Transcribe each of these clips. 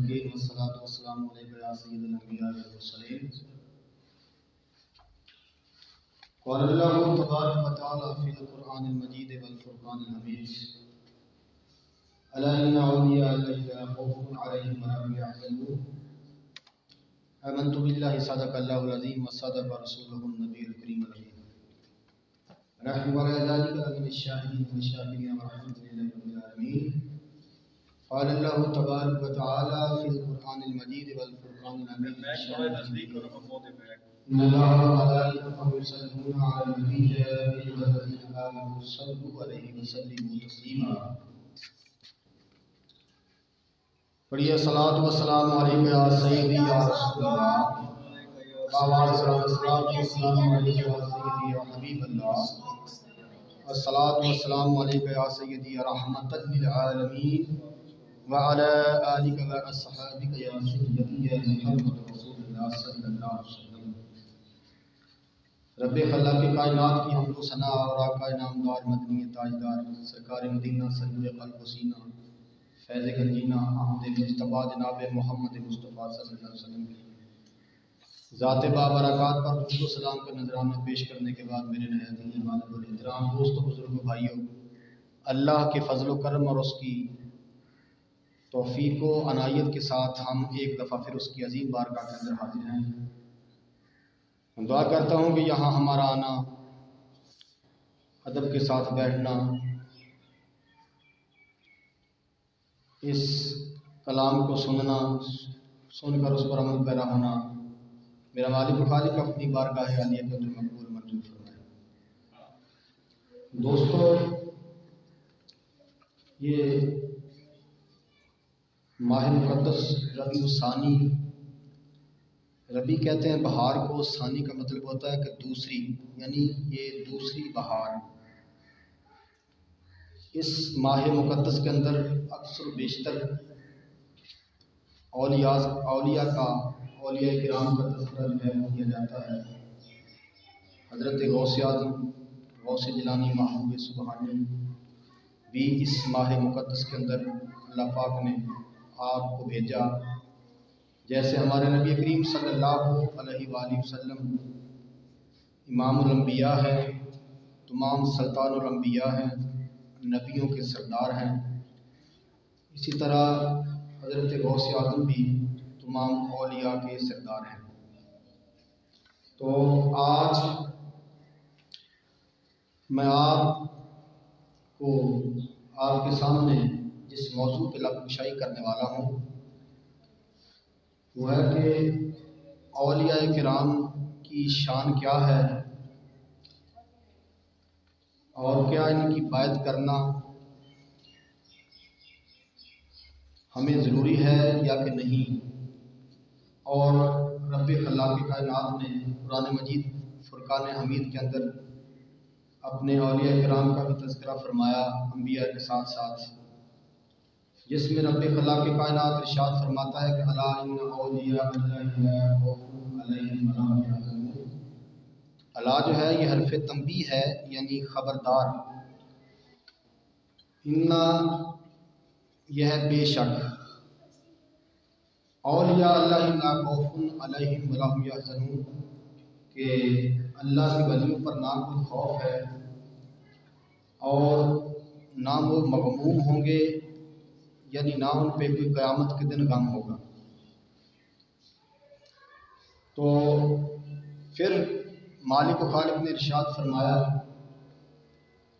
الحكيم والصلاة والسلام عليك يا سيد الأنبياء والمرسلين. قال الله تبارك وتعالى في القرآن المجيد والفرقان الحميد: ألا إن أولياء الله لا خوف عليهم ولا هم يحزنون. آمنت بالله صدق الله العظيم وصدق رسوله النبي الكريم الأمين. نحن على ذلك لمن الشاهدين والشاكرين والحمد لله رب العالمين. قال الله تبارك وتعالى في القرآن المجيد والفرقان الحميد: إن الله وملائكته يصلون على النبي يا أيها الذين آمنوا صلوا عليه وسلموا تسليما. پڑھیے صلاۃ و سلام علیک یا سیدی یا رسول اللہ. الصلاۃ والسلام علیک یا سیدی یا حبیب اللہ. الصلاۃ والسلام علیک یا سیدی یا رحمۃ للعالمین وعلی آلک و اصحابک یا سیدی یا محمد رسول اللہ صلی اللہ علیہ وسلم. رب خلاق کائنات کی حمد و ثنا اور آقا نامدار مدنی تاجدار سرکار مدینہ سرور قلب و سینہ فیض گنجینہ احمد مصطفیٰ جناب محمد مصطفیٰ صلی اللہ علیہ وسلم کی ذات بابرکات پر درود و سلام کا نذرانہ پیش کرنے کے بعد میرے نہایت عزیز و احترام دوستو بزرگوں بھائیوں، اللہ کے فضل و کرم اور اس کی توفیق و عنایت کے ساتھ ہم ایک دفعہ پھر اس کی عظیم بارگاہ کے اندر حاضر ہیں. دعا کرتا ہوں کہ یہاں ہمارا آنا، ادب کے ساتھ بیٹھنا، اس کلام کو سننا، سن کر اس پر عمل پیرا ہونا، میرا مالک و خالق اپنی بارگاہ عالیہ کے اندر مقبول منظور فرمائے. دوستو، یہ ماہ مقدس ربیع الثانی، ربیع کہتے ہیں بہار کو، ثانی کا مطلب ہوتا ہے کہ دوسری، یعنی یہ دوسری بہار. اس ماہ مقدس کے اندر اکثر و بیشتر اولیاء کرام کا تذکرہ جو ہے کیا جاتا ہے. حضرت غوث اعظم غوث جیلانی محبوب سبحانی بھی اس ماہ مقدس کے اندر اللہ پاک نے آپ کو بھیجا. جیسے ہمارے نبی کریم صلی اللہ علیہ وآلہ وسلم امام الانبیاء ہے، تمام سلطان الانبیاء ہیں، نبیوں کے سردار ہیں، اسی طرح حضرت غوث اعظم بھی تمام اولیاء کے سردار ہیں. تو آج میں آپ کے سامنے جس موضوع پہ لب کشائی کرنے والا ہوں وہ ہے کہ اولیاء کرام کی شان کیا ہے اور کیا ان کی بیعت کرنا ہمیں ضروری ہے یا کہ نہیں. اور رب خلاق کائنات نے قرآن مجید فرقان حمید کے اندر اپنے اولیاء کرام کا بھی تذکرہ فرمایا انبیاء کے ساتھ ساتھ، جس میں رب خلاق کائنات ارشاد فرماتا ہے کہ الا ان اولیاء اللہ لا خوف علیہم ولا هم يحزنون. الا جو ہے یہ حرف تنبیہ ہے، یعنی خبردار. ان یہ ہے بے شک، اولیاء اللہ لا خوف علیہم ولا هم يحزنون، کہ اللہ کے ولیوں پر نہ کوئی خوف ہے اور نہ وہ مغموم ہوں گے، یعنی نہ ان پہ کوئی قیامت کے دن غم ہوگا. تو پھر مالک و خالق نے ارشاد فرمایا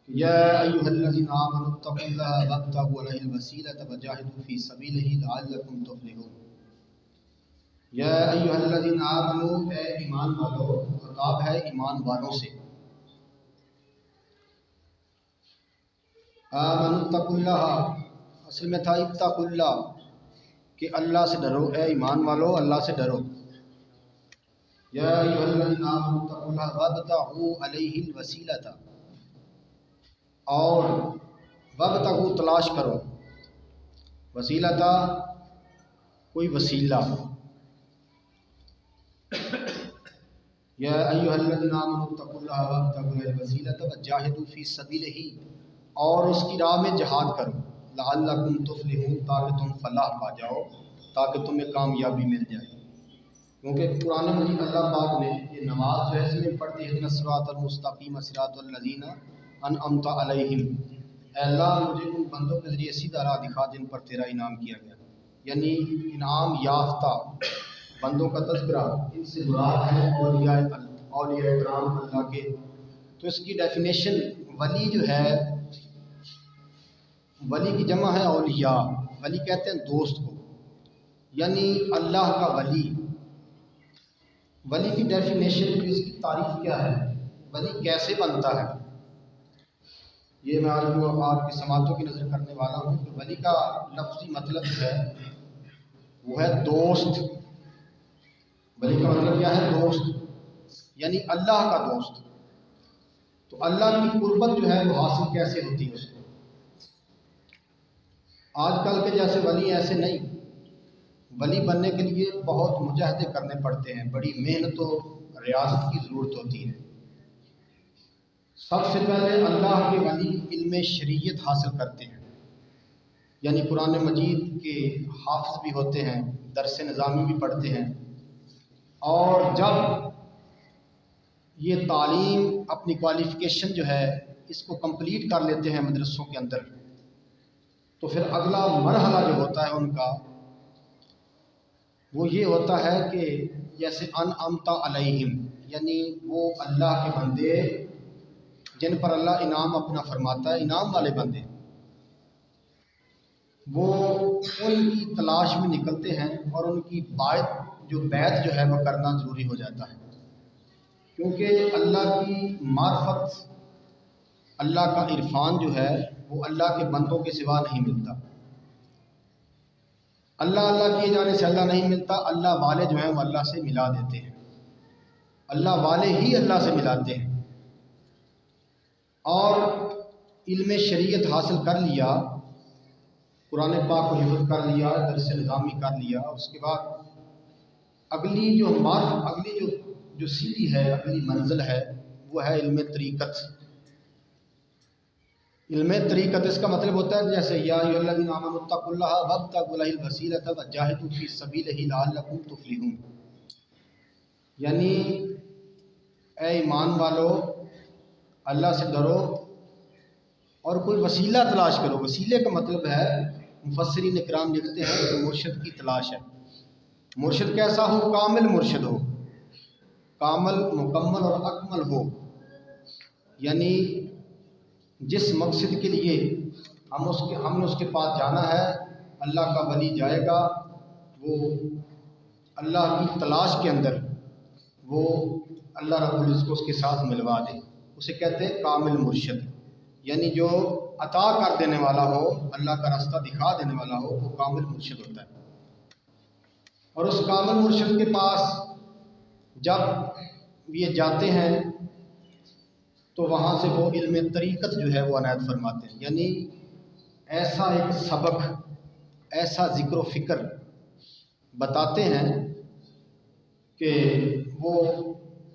یا ایھا الذین آمنوا اتقوا اللہ وابتغوا الیہ الوسیلۃ وجاہدوا فی سبیلہ لعلکم تفلحون. یا ایھا الذین آمنوا، اے ایمان والو، خطاب ہے ایمان والوں سے. آمنوا اتقوا اللہ، اصل میں تھا اتقوا اللہ، کہ اللہ سے ڈرو، اے ایمان والو اللہ سے ڈرو. یا ایھا الذین آمنوا اتقوا اللہ وابتغوا الیہ الوسیلۃ، اور وابتغوا تلاش کرو، وسیلۃ کوئی وسیلہ. یا ایھا الذین آمنوا اتقوا اللہ وابتغوا الیہ الوسیلۃ وجاہدوا فی سبیلہ، اور اس کی راہ میں جہاد کرو، لعلکم تفلحون، تاکہ تم فلاح پا جاؤ. تاکہ تمہیں کامیابی مل جائے. کیونکہ قرآن مجید اللہ پاک نے یہ نماز جو ہے اس میں پڑھتی ہے اہدنا الصراط المستقیم صراط الذین انعمت علیہم، اے اللہ مجھے ان بندوں کے ذریعے سیدھا راہ دکھا جن پر تیرا انعام کیا گیا. یعنی انعام یافتہ بندوں کا تذکرہ ان سے مراد ہے اولیاء کرام اللہ کے. تو اس کی ڈیفینیشن ولی جو ہے، ولی کی جمع ہے اولیاء. ولی کہتے ہیں دوست کو، یعنی اللہ کا ولی. ولی کی ڈیفینیشن، اس کی تعریف کیا ہے، ولی کیسے بنتا ہے، یہ میں آج آپ کی سماعتوں کی نظر کرنے والا ہوں. کہ ولی کا لفظی مطلب ہے وہ ہے دوست. ولی کا مطلب کیا ہے، دوست، یعنی اللہ کا دوست. تو اللہ کی قربت جو ہے وہ حاصل کیسے ہوتی ہے اس کو. آج کل کے جیسے ولی ایسے نہیں. ولی بننے کے لیے بہت مجاہدے کرنے پڑتے ہیں، بڑی محنت و ریاضت کی ضرورت ہوتی ہے. سب سے پہلے اللہ کے ولی علم شریعت حاصل کرتے ہیں، یعنی قرآن مجید کے حافظ بھی ہوتے ہیں، درس نظامی بھی پڑھتے ہیں. اور جب یہ تعلیم اپنی کوالیفیکیشن جو ہے اس کو کمپلیٹ کر لیتے ہیں مدرسوں کے اندر، تو پھر اگلا مرحلہ جو ہوتا ہے ان کا وہ یہ ہوتا ہے کہ جیسے انعمت علیہم، یعنی وہ اللہ کے بندے جن پر اللہ انعام اپنا فرماتا ہے، انعام والے بندے، وہ ان کی تلاش میں نکلتے ہیں اور ان کی بیعت جو ہے وہ کرنا ضروری ہو جاتا ہے. کیونکہ اللہ کی معرفت، اللہ کا عرفان جو ہے وہ اللہ کے بندوں کے سوا نہیں ملتا. اللہ اللہ کیے جانے سے اللہ نہیں ملتا. اللہ والے جو ہیں وہ اللہ سے ملا دیتے ہیں، اللہ والے ہی اللہ سے ملاتے ہیں. اور علم شریعت حاصل کر لیا، قرآن پاک کو حفظ کر لیا، درس نظامی کر لیا، اس کے بعد اگلی جو سیڑھی ہے، اگلی منزل ہے، وہ ہے علم طریقت. علم طریقت اس کا مطلب ہوتا ہے جیسے یا ایھا الذین آمنوا اتقوا اللہ وابتغوا الیہ الوسیلۃ وجاہدوا فی سبیلہ لعلکم تفلحون. یعنی اے ایمان والو، اللہ سے ڈرو اور کوئی وسیلہ تلاش کرو. وسیلے کا مطلب ہے، مفسرین کرام لکھتے ہیں کہ مرشد کی تلاش ہے. مرشد کیسا ہو؟ کامل مرشد ہو، کامل، مکمل اور اکمل ہو. یعنی جس مقصد کے لیے ہم نے اس کے پاس جانا ہے، اللہ کا ولی جائے گا، وہ اللہ کی تلاش کے اندر وہ اللہ رب العزت کو اس کے ساتھ ملوا دے. اسے کہتے ہیں کامل مرشد. یعنی جو عطا کر دینے والا ہو، اللہ کا راستہ دکھا دینے والا ہو، وہ کامل مرشد ہوتا ہے. اور اس کامل مرشد کے پاس جب یہ جاتے ہیں تو وہاں سے وہ علم طریقت جو ہے وہ عنایت فرماتے ہیں. یعنی ایسا ایک سبق، ایسا ذکر و فکر بتاتے ہیں کہ وہ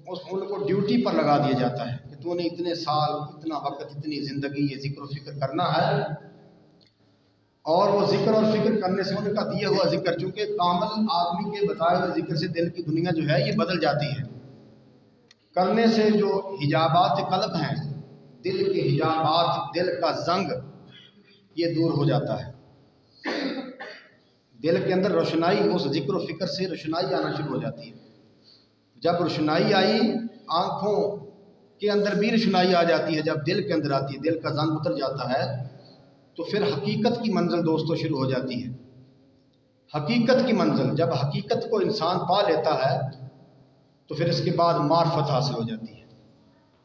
ان کو ڈیوٹی پر لگا دیا جاتا ہے کہ تو نے اتنے سال، اتنا وقت، اتنی زندگی یہ ذکر و فکر کرنا ہے. اور وہ ذکر اور فکر کرنے سے ان کا دیا ہوا ذکر، چونکہ کامل آدمی کے بتائے ہوئے ذکر سے دل کی دنیا جو ہے یہ بدل جاتی ہے. کرنے سے جو حجابات قلب ہیں، دل کے حجابات، دل کا زنگ، یہ دور ہو جاتا ہے. دل کے اندر روشنائی، اس ذکر و فکر سے روشنائی آنا شروع ہو جاتی ہے. جب روشنائی آئی، آنکھوں کے اندر بھی روشنائی آ جاتی ہے. جب دل کے اندر آتی ہے، دل کا زنگ اتر جاتا ہے، تو پھر حقیقت کی منزل دوستوں شروع ہو جاتی ہے. حقیقت کی منزل، جب حقیقت کو انسان پا لیتا ہے تو پھر اس کے بعد معرفت حاصل ہو جاتی ہے.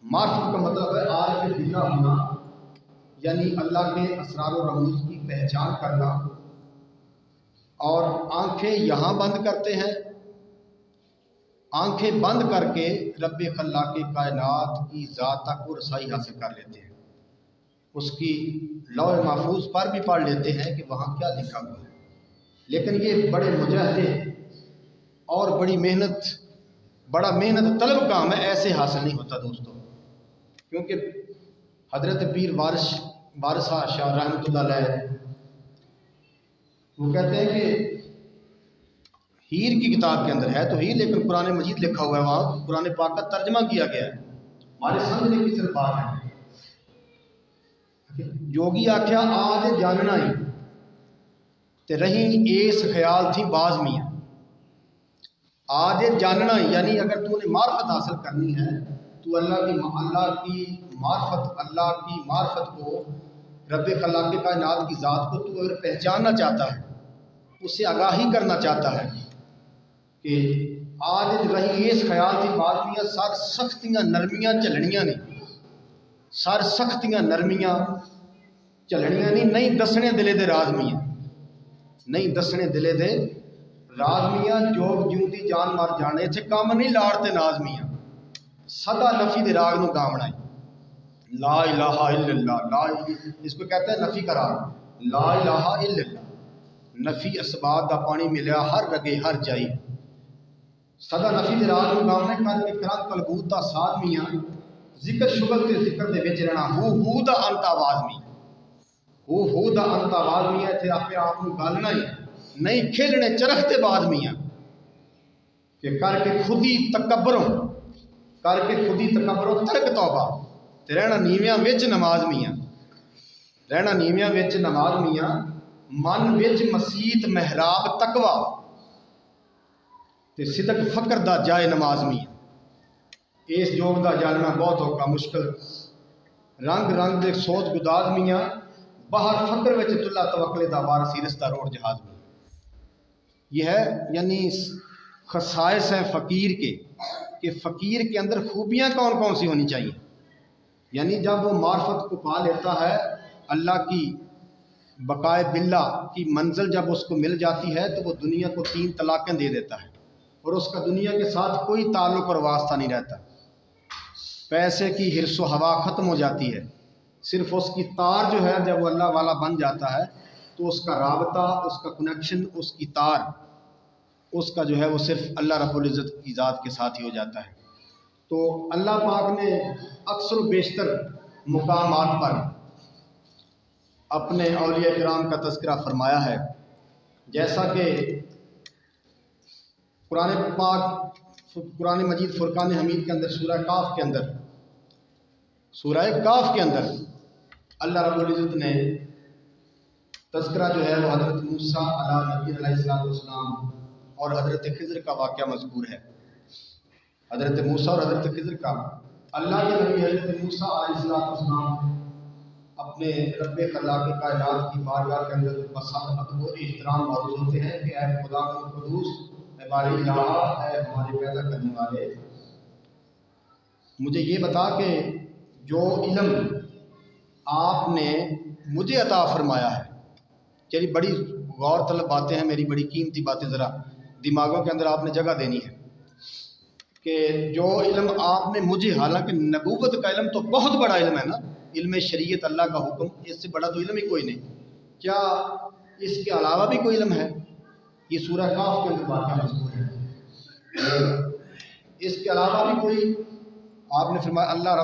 معرفت کا مطلب ہے عارف باللہ ہونا، یعنی اللہ کے اسرار و رموز کی پہچان کرنا. اور آنکھیں یہاں بند کرتے ہیں، آنکھیں بند کر کے رب خلاق کائنات کی ذات تک وہ رسائی حاصل کر لیتے ہیں. اس کی لوح محفوظ پر بھی پڑھ لیتے ہیں کہ وہاں کیا لکھا ہوا ہے. لیکن یہ بڑے مجاہدے اور بڑا محنت طلب کام ہے، ایسے حاصل نہیں ہوتا دوستوں. کیونکہ حضرت پیر وارث شاہ رحمۃ اللہ علیہ وہ کہتے ہیں کہ ہیر کی کتاب کے اندر ہے تو ہیر، لیکن قرآن مجید لکھا ہوا ہے، وہاں قرآن پاک کا ترجمہ کیا گیا ہے، ہمارے سمجھنے کی صرف بات ہے۔ جوگی آخیا آج جاننا ہی تے رہی ایس خیال تھی باز میاں۔ آج جاننا ہی یعنی اگر تو نے معرفت حاصل کرنی ہے تو اللہ کی معرفت کو، رب خلاق کائنات کی ذات کو تو اگر پہچاننا چاہتا ہے، اس سے آگاہی کرنا چاہتا ہے کہ آج رہی اس خیال تھی باز میاں، سر سختیاں نرمیاں چلنیاں نہیں، سر سختیاں نرمیاں چلنیاں نہیں دسنے دلے دے راز میاں، نہیں دسنے دلے دے راز میاں، جوگ جیوں دی جان مر جانے تھے کام نہیں لاڑتے ناز میاں، سدا نفی دے راگ نو گاونا ہے، لا الہ الا اللہ، اس کو کہتے ہیں نفی کا راگ، لا الہ الا اللہ، نفی اسباب دا پانی ملیا ہر رگے ہر جائی، سدا نفی دے راگ نو گاونا کر کے کران کلبوت دا ساتھ میاں، ذکر شغل تے ذکر دے وچ رہنا، ہو دا انت آواز میاں، ہو دا انت آواز میاں، تے اپنے آپ کو گالنا ہی نہیں کھیلنے چرختے بعد میاں، کہ کر کے خودی تکبروں ترک توبہ تے رہنا نیویاں وچ نماز میاں، رہنا نیویاں وچ نماز میاں، من وچ مسیت محراب تقوی تے صدق فقر دا جائے نماز میاں۔ اس جوگ دا جاننا بہت ہوگا مشکل، رنگ رنگ دے سوچ گداز میاں، باہر فقر وچ تلا توکلے دا وارسی رستہ روڑ جہاز میں۔ یہ ہے یعنی خصائص ہیں فقیر کے، کہ فقیر کے اندر خوبیاں کون کون سی ہونی چاہیے، یعنی جب وہ معرفت کو پا لیتا ہے، اللہ کی بقائے باللہ کی منزل جب اس کو مل جاتی ہے تو وہ دنیا کو 3 طلاقیں دے دیتا ہے، اور اس کا دنیا کے ساتھ کوئی تعلق اور واسطہ نہیں رہتا، پیسے کی حرص و ہوا ختم ہو جاتی ہے، صرف اس کی تار جو ہے جب وہ اللہ والا بن جاتا ہے تو اس کا رابطہ، اس کا کنیکشن، اس کی تار، اس کا جو ہے وہ صرف اللہ رب العزت کی ذات کے ساتھ ہی ہو جاتا ہے۔ تو اللہ پاک نے اکثر و بیشتر مقامات پر اپنے اولیاء کرام کا تذکرہ فرمایا ہے، جیسا کہ قرآن مجید فرقان حمید کے اندر سورہ کاف کے اندر اللہ رب العزت نے تذکرہ جو ہے وہ حضرت موسیٰ علیہ السلام اور حضرت خضر کا واقعہ مذکور ہے۔ حضرت موسیٰ اور حضرت خضر کا، اللہ کے نبی حضرت موسیٰ علیہ السلام اپنے رب خلاق کائنات کی بارگاہ کے اندر ادب و احترام معروض ہوتے ہیں کہ اے خدا قدوس، اے باری الہ، اے ہمارے پیدا کرنے والے، مجھے یہ بتا کہ جو علم آپ نے مجھے عطا فرمایا ہے، یعنی بڑی غور طلب باتیں ہیں، میری بڑی قیمتی باتیں ذرا دماغوں کے اندر آپ نے جگہ دینی ہے، کہ جو علم آپ نے مجھے، حالانکہ نبوت کا علم تو بہت بڑا علم ہے نا، علم شریعت اللہ کا حکم، اس سے بڑا تو علم ہی کوئی نہیں، کیا اس کے علاوہ بھی کوئی علم ہے؟ یہ سورہ کاف کے اندر واقعہ مذکور ہے، اس کے علاوہ بھی کوئی، آپ نے فرمایا اللہ رب